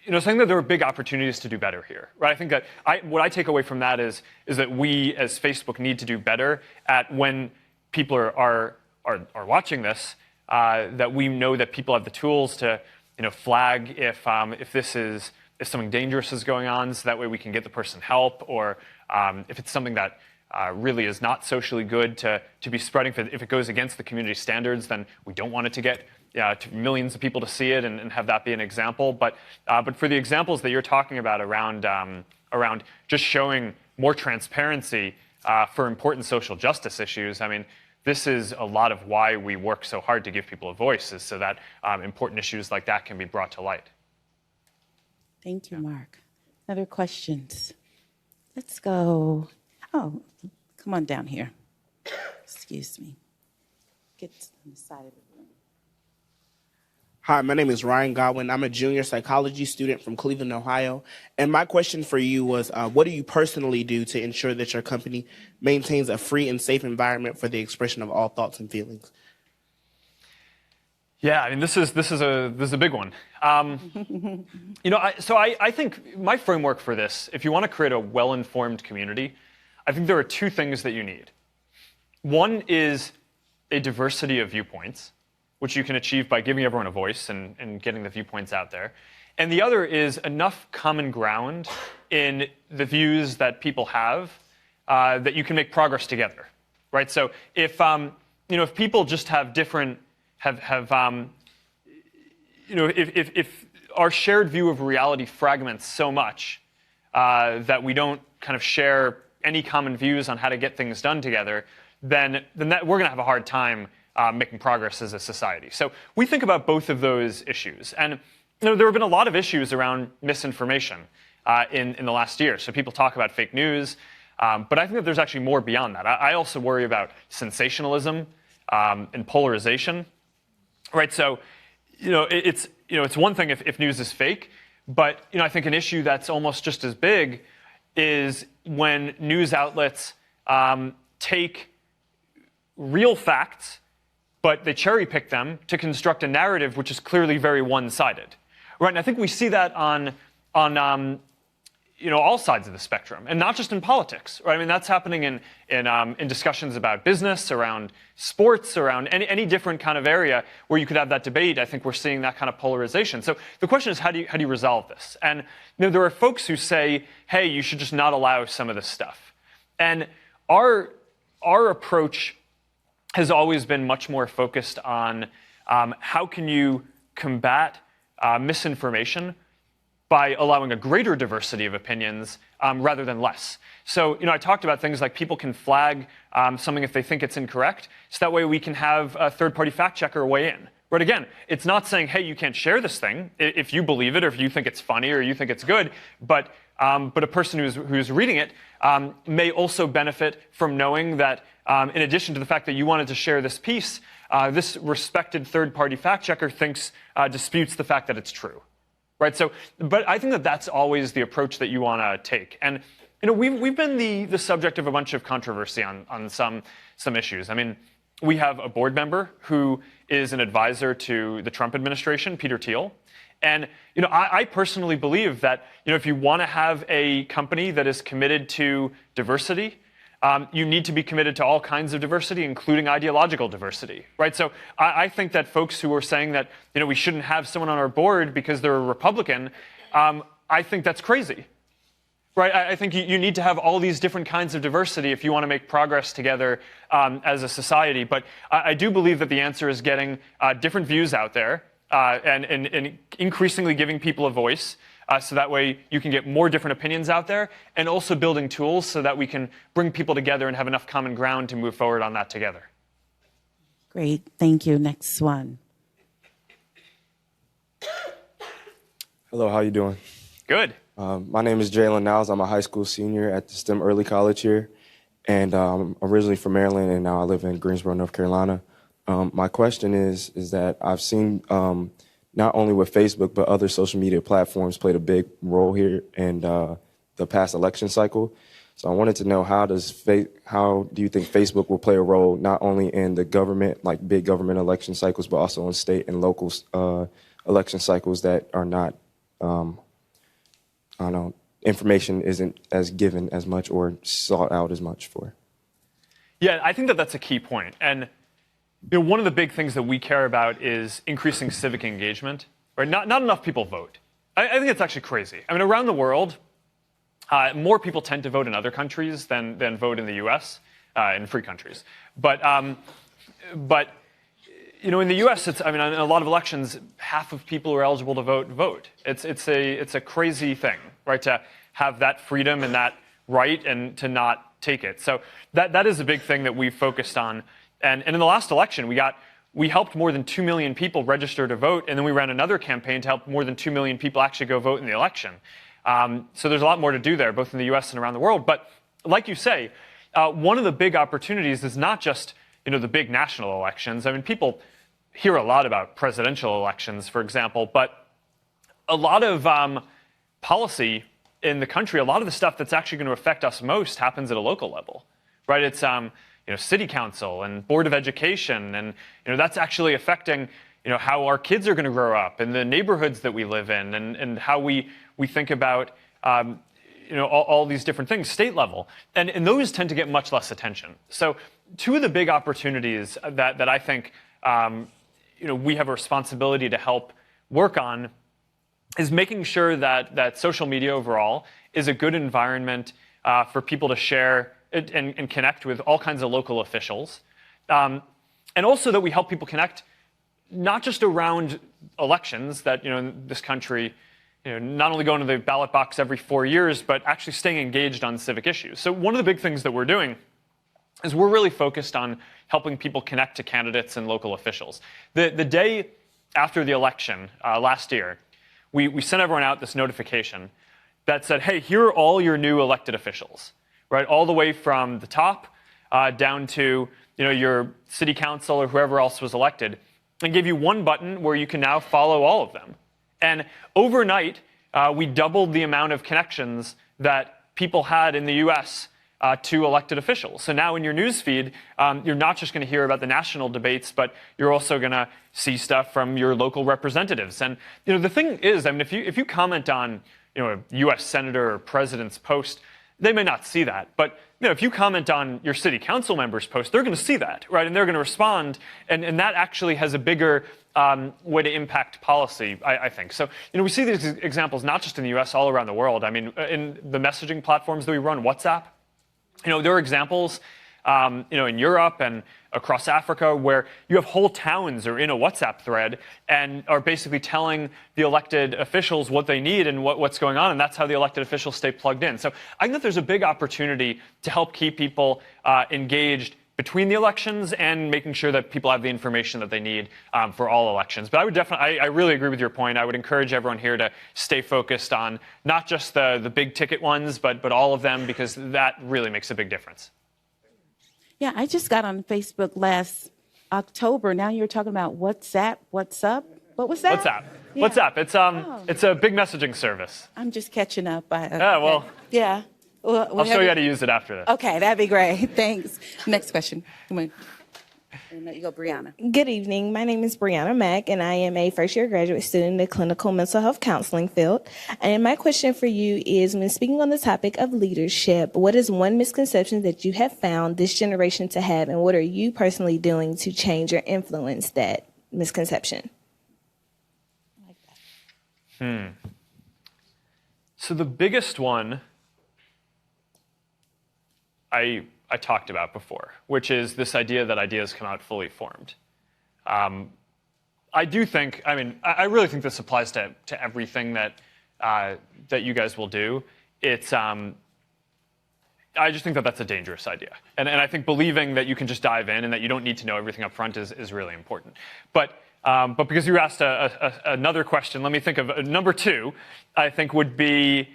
saying that there are big opportunities to do better here, right? I think that what I take away from that is that we as Facebook need to do better at when people are watching this, that we know that people have the tools to, flag if something dangerous is going on, so that way we can get the person help, or if it's something that really is not socially good to be spreading. If it goes against the community standards, then we don't want it to get to millions of people to see it and have that be an example. But for the examples that you're talking about around just showing more transparency for important social justice issues, this is a lot of why we work so hard to give people a voice, is so that important issues like that can be brought to light. Thank you, Mark. Other questions? Let's go. Oh, come on down here. Excuse me. Get on the side of the room. Hi, my name is Ryan Godwin. I'm a junior psychology student from Cleveland, Ohio. And my question for you was, what do you personally do to ensure that your company maintains a free and safe environment for the expression of all thoughts and feelings? Yeah, I mean, this is a big one. I think my framework for this, if you want to create a well-informed community, I think there are two things that you need. One is a diversity of viewpoints, which you can achieve by giving everyone a voice and getting the viewpoints out there. And the other is enough common ground in the views that people have that you can make progress together, right? So if people just have different if our shared view of reality fragments so much that we don't kind of share any common views on how to get things done together, then we're going to have a hard time making progress as a society. So we think about both of those issues. And there have been a lot of issues around misinformation in the last year. So people talk about fake news, but I think that there's actually more beyond that. I also worry about sensationalism and polarization. Right, so it's one thing if news is fake, but I think an issue that's almost just as big is when news outlets take real facts, but they cherry pick them to construct a narrative which is clearly very one-sided. Right, and I think we see that on all sides of the spectrum, and not just in politics. Right, I mean that's happening in discussions about business, around sports, around any different kind of area where you could have that debate. I think we're seeing that kind of polarization. So the question is, how do you resolve this? And there are folks who say, hey, you should just not allow some of this stuff. And our approach has always been much more focused on how can you combat misinformation by allowing a greater diversity of opinions rather than less. So, I talked about things like people can flag something if they think it's incorrect, so that way we can have a third-party fact checker weigh in. But again, it's not saying, hey, you can't share this thing if you believe it or if you think it's funny or you think it's good, but a person who's reading it may also benefit from knowing that in addition to the fact that you wanted to share this piece, this respected third-party fact checker disputes the fact that it's true. Right. So, but I think that that's always the approach that you want to take. And we've been the subject of a bunch of controversy on some issues. I mean, we have a board member who is an advisor to the Trump administration, Peter Thiel. And I personally believe that if you want to have a company that is committed to diversity, you need to be committed to all kinds of diversity, including ideological diversity, right? So I think that folks who are saying that we shouldn't have someone on our board because they're a Republican, I think that's crazy, right? I think you need to have all these different kinds of diversity if you want to make progress together as a society. But I do believe that the answer is getting different views out there and increasingly giving people a voice. So that way you can get more different opinions out there, and also building tools so that we can bring people together and have enough common ground to move forward on that together. Great, thank you. Next one. Hello, how you doing? Good. My name is Jalen Niles. I'm a high school senior at the STEM Early College here, and I'm originally from Maryland, and now I live in Greensboro, North Carolina. My question is that I've seen not only with Facebook, but other social media platforms played a big role here in the past election cycle. So I wanted to know, how do you think Facebook will play a role not only in the government, like big government election cycles, but also in state and local election cycles that are not, information isn't as given as much or sought out as much for? Yeah, I think that that's a key point. And one of the big things that we care about is increasing civic engagement. Right? Not enough people vote. I think it's actually crazy. I mean, around the world, more people tend to vote in other countries than vote in the U.S. In free countries. But in the U.S., in a lot of elections, half of people who are eligible to vote. It's a crazy thing, right? To have that freedom and that right and to not take it. So that is a big thing that we've focused on. And in the last election, we helped more than 2 million people register to vote, and then we ran another campaign to help more than 2 million people actually go vote in the election. So there's a lot more to do there, both in the U.S. and around the world. But like you say, one of the big opportunities is not just the big national elections. I mean, people hear a lot about presidential elections, for example, but a lot of policy in the country, a lot of the stuff that's actually going to affect us most happens at a local level, right? It's city council and board of education, and that's actually affecting how our kids are going to grow up and the neighborhoods that we live in, and how we think about all these different things, state level, and those tend to get much less attention. So two of the big opportunities that I think we have a responsibility to help work on is making sure that social media overall is a good environment for people to share and connect with all kinds of local officials. And also that we help people connect not just around elections, that in this country, not only going to the ballot box every 4 years, but actually staying engaged on civic issues. So one of the big things that we're doing is we're really focused on helping people connect to candidates and local officials. The day after the election last year, we sent everyone out this notification that said, hey, here are all your new elected officials, right? All the way from the top down to your city council or whoever else was elected, and gave you one button where you can now follow all of them. And overnight, we doubled the amount of connections that people had in the US to elected officials. So now in your newsfeed, you're not just going to hear about the national debates, but you're also going to see stuff from your local representatives. And the thing is, I mean, if you comment on a U.S. senator or president's post, they may not see that. But if you comment on your city council member's post, they're going to see that, right? And they're going to respond, and that actually has a bigger way to impact policy, I think. So we see these examples not just in the U.S., all around the world. I mean, in the messaging platforms that we run, WhatsApp. There are examples, in Europe and across Africa where you have whole towns are in a WhatsApp thread and are basically telling the elected officials what they need and what's going on, and that's how the elected officials stay plugged in. So I think that there's a big opportunity to help keep people engaged between the elections and making sure that people have the information that they need for all elections. But I would definitely, I really agree with your point. I would encourage everyone here to stay focused on not just the big ticket ones, but all of them, because that really makes a big difference. Yeah, I just got on Facebook last October. Now you're talking about WhatsApp. What's up? What was that? WhatsApp. Yeah. WhatsApp. It's a big messaging service. I'm just catching up. Yeah. Well, I'll show you how to use it after this. Okay, that'd be great. Thanks. Next question. Come on. And you go, Brianna. Good evening. My name is Brianna Mack, and I am a first-year graduate student in the clinical mental health counseling field. And my question for you is, when speaking on the topic of leadership, what is one misconception that you have found this generation to have, and what are you personally doing to change or influence that misconception? So the biggest one I talked about before, which is this idea that ideas come out fully formed. I do think, I really think this applies to everything that you guys will do. I just think that that's a dangerous idea. And I think believing that you can just dive in and that you don't need to know everything up front is really important. But because you asked another question, let me think of number two, I think would be,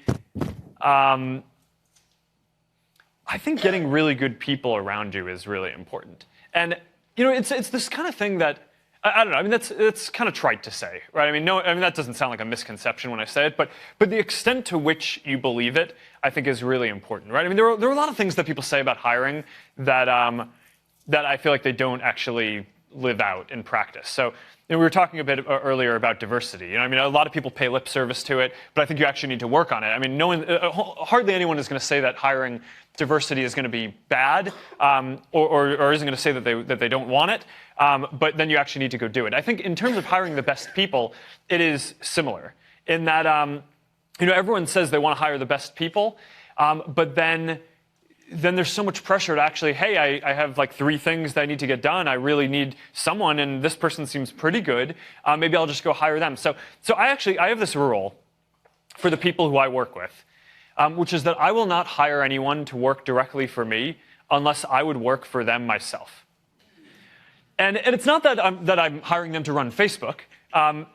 I think getting really good people around you is really important. And, it's this kind of thing that, I don't know, that's kind of trite to say, right? That doesn't sound like a misconception when I say it, but the extent to which you believe it, I think is really important, right? There are a lot of things that people say about hiring that I feel like they don't actually live out in practice. So, we were talking a bit earlier about diversity. A lot of people pay lip service to it, but I think you actually need to work on it. No one, hardly anyone is going to say that hiring diversity is going to be bad, or isn't going to say that they don't want it. But then you actually need to go do it. I think in terms of hiring the best people, it is similar in that everyone says they want to hire the best people, but then there's so much pressure to actually, hey, I have like 3 things that I need to get done. I really need someone, and this person seems pretty good. Maybe I'll just go hire them. So I have this rule for the people who I work with, which is that I will not hire anyone to work directly for me unless I would work for them myself. And it's not that I'm hiring them to run Facebook.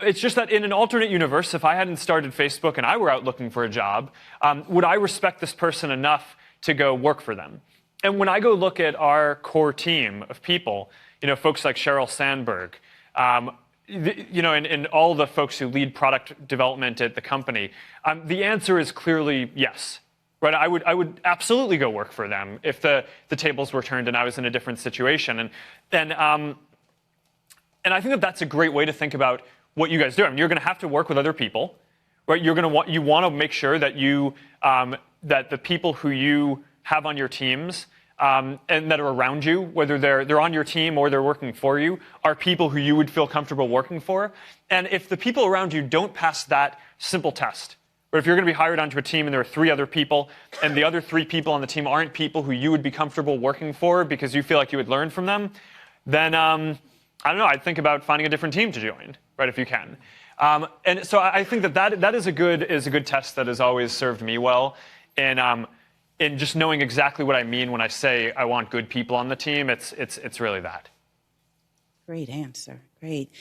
It's just that in an alternate universe, if I hadn't started Facebook and I were out looking for a job, would I respect this person enough to go work for them? And when I go look at our core team of people, folks like Sheryl Sandberg, and all the folks who lead product development at the company, the answer is clearly yes. Right? I would absolutely go work for them if the tables were turned and I was in a different situation. And I think that that's a great way to think about what you guys do. I mean, you're going to have to work with other people, right? You want to make sure that that the people who you have on your teams and that are around you, whether they're on your team or they're working for you, are people who you would feel comfortable working for. And if the people around you don't pass that simple test, or if you're going to be hired onto a team and there are 3 other people, and the other 3 people on the team aren't people who you would be comfortable working for because you feel like you would learn from them, then I don't know. I'd think about finding a different team to join, right? If you can. And so I think that is a good test that has always served me well, in just knowing exactly what I mean when I say I want good people on the team. It's really that. Great answer. Great,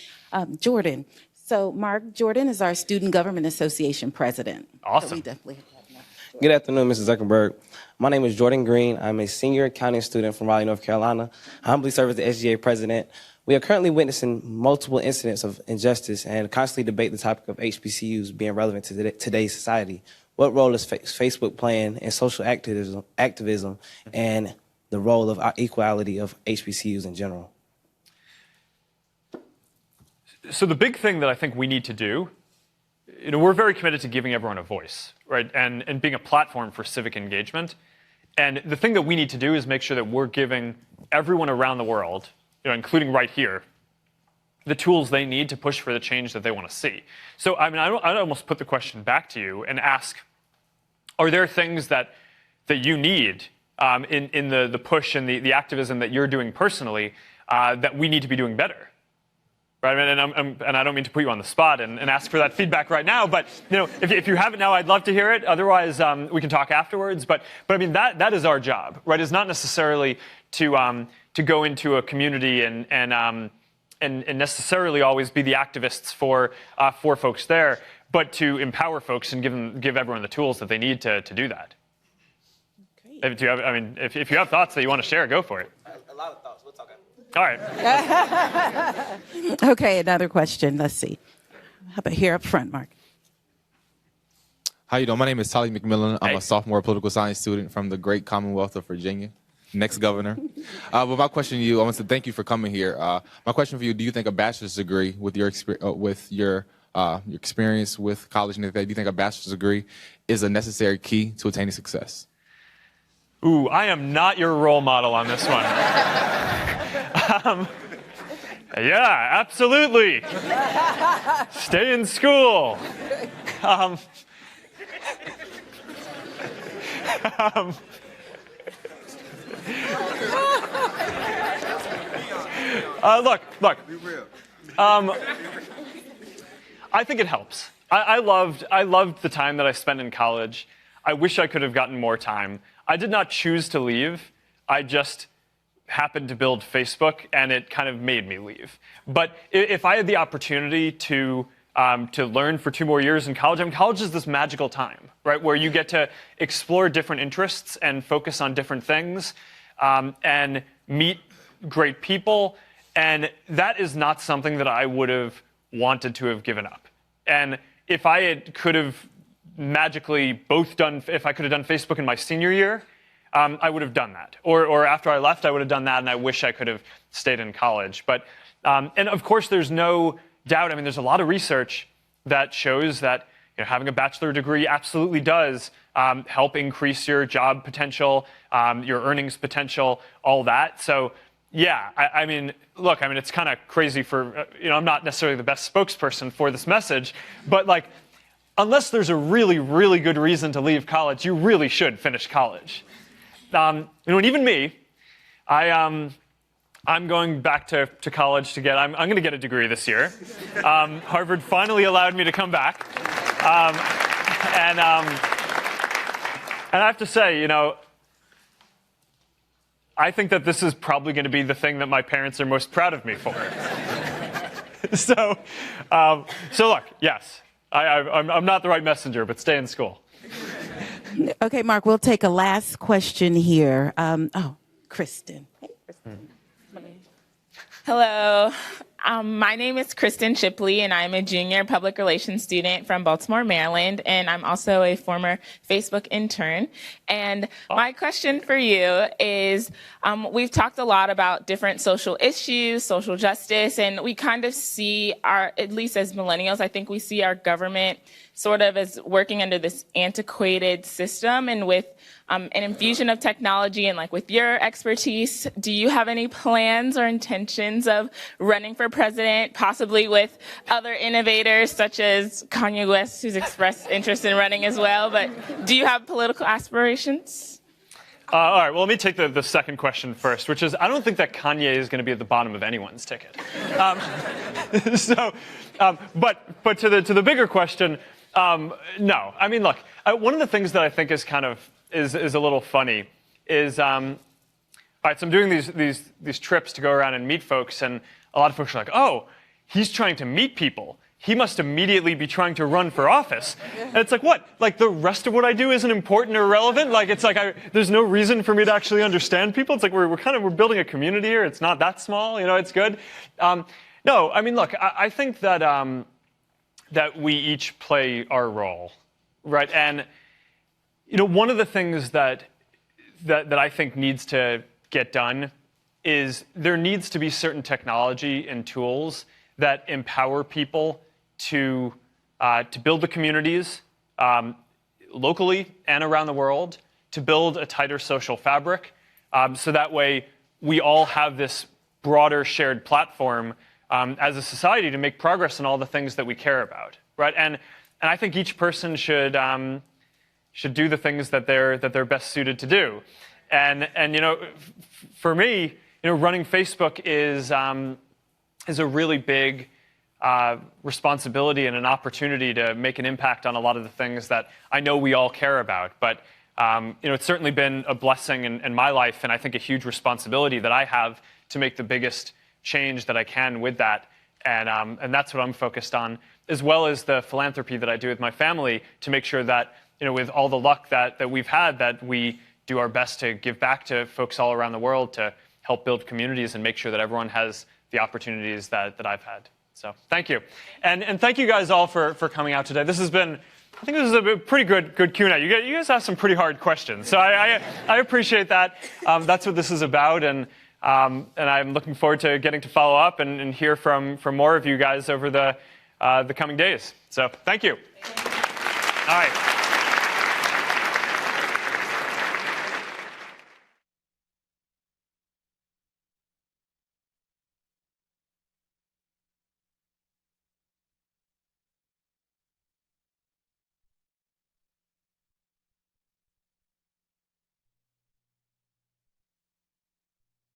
Jordan. So Mark, Jordan is our Student Government Association president. Awesome. So we definitely have that. Good afternoon, Mrs. Zuckerberg. My name is Jordan Green. I'm a senior accounting student from Raleigh, North Carolina. I humbly serve as the SGA president. We are currently witnessing multiple incidents of injustice and constantly debate the topic of HBCUs being relevant to today's society. What role is Facebook playing in social activism and the role of equality of HBCUs in general? So the big thing that I think we need to do, we're very committed to giving everyone a voice, right? And being a platform for civic engagement. And the thing that we need to do is make sure that we're giving everyone around the world, including right here, the tools they need to push for the change that they want to see. So I mean, I'd almost put the question back to you and ask, are there things that you need in the push and the activism that you're doing personally that we need to be doing better? Right, and I don't mean to put you on the spot and ask for that feedback right now, but if you have it now, I'd love to hear it. Otherwise, we can talk afterwards. But I mean, that is our job, right? It's not necessarily to go into a community and necessarily always be the activists for folks there, but to empower folks and give everyone the tools that they need to do that. Great. If you have thoughts that you want to share, go for it. A lot of thoughts. We'll talk after. All right. Okay, another question. Let's see. How about here up front, Mark? How you doing? My name is Tolly McMillan. I'm a sophomore political science student from the great Commonwealth of Virginia. Next governor. But my question to you, I want to thank you for coming here. My question for you, do you think a bachelor's degree with your experience with college and everything, do you think a bachelor's degree is a necessary key to attaining success? Ooh, I am not your role model on this one. Yeah, absolutely. Stay in school. Look. I think it helps. I loved the time that I spent in college. I wish I could have gotten more time. I did not choose to leave. I just happened to build Facebook, and it kind of made me leave. But if I had the opportunity to learn for 2 more years in college, college is this magical time, right, where you get to explore different interests and focus on different things and meet great people. And that is not something that I would have wanted to have given up. And if I could have magically if I could have done Facebook in my senior year, I would have done that. Or after I left, I would have done that, and I wish I could have stayed in college. But and of course, there's no doubt. I mean, there's a lot of research that shows that having a bachelor degree absolutely does help increase your job potential, your earnings potential, all that. So yeah, I mean, look, it's kind of crazy for I'm not necessarily the best spokesperson for this message, but like, unless there's a really, really good reason to leave college, you really should finish college. And even me, I'm going back to college to get. I'm going to get a degree this year. Harvard finally allowed me to come back, and I have to say, I think that this is probably going to be the thing that my parents are most proud of me for. So look, yes, I'm not the right messenger, but stay in school. Okay, Mark, we'll take a last question here. Kristen. Hey, Kristen. Hello. My name is Kristen Shipley, and I'm a junior public relations student from Baltimore, Maryland, and I'm also a former Facebook intern. And my question for you is, we've talked a lot about different social issues, social justice, and we kind of see at least as millennials, I think we see our government sort of as working under this antiquated system, and with an infusion of technology and like with your expertise, do you have any plans or intentions of running for president, possibly with other innovators such as Kanye West, who's expressed interest in running as well, but do you have political aspirations? All right, well, let me take the second question first, which is I don't think that Kanye is going to be at the bottom of anyone's ticket. But to the bigger question, no. I mean, look, one of the things that I think is kind of is a little funny is, all right, so I'm doing these trips to go around and meet folks, and a lot of folks are like, oh, he's trying to meet people. He must immediately be trying to run for office. And it's like, what? Like the rest of what I do isn't important or relevant? Like, it's like there's no reason for me to actually understand people. It's like we're building a community here. It's not that small, it's good. No, I mean, look, I think that that we each play our role, right? And one of the things that I think needs to get done is there needs to be certain technology and tools that empower people to build the communities locally and around the world, to build a tighter social fabric, so that way we all have this broader shared platform as a society to make progress in all the things that we care about, right? And I think each person should do the things that they're best suited to do. And for me, running Facebook is a really big responsibility and an opportunity to make an impact on a lot of the things that I know we all care about. But it's certainly been a blessing in my life, and I think a huge responsibility that I have to make the biggest change that I can with that. And that's what I'm focused on, as well as the philanthropy that I do with my family to make sure that, with all the luck that we've had, that we do our best to give back to folks all around the world to help build communities and make sure that everyone has the opportunities that I've had. So thank you. And thank you guys all for coming out today. This has been, I think this is a pretty good Q&A. You guys asked some pretty hard questions. So I appreciate that. That's what this is about. And I'm looking forward to getting to follow up and hear from more of you guys over the coming days. So thank you. All right.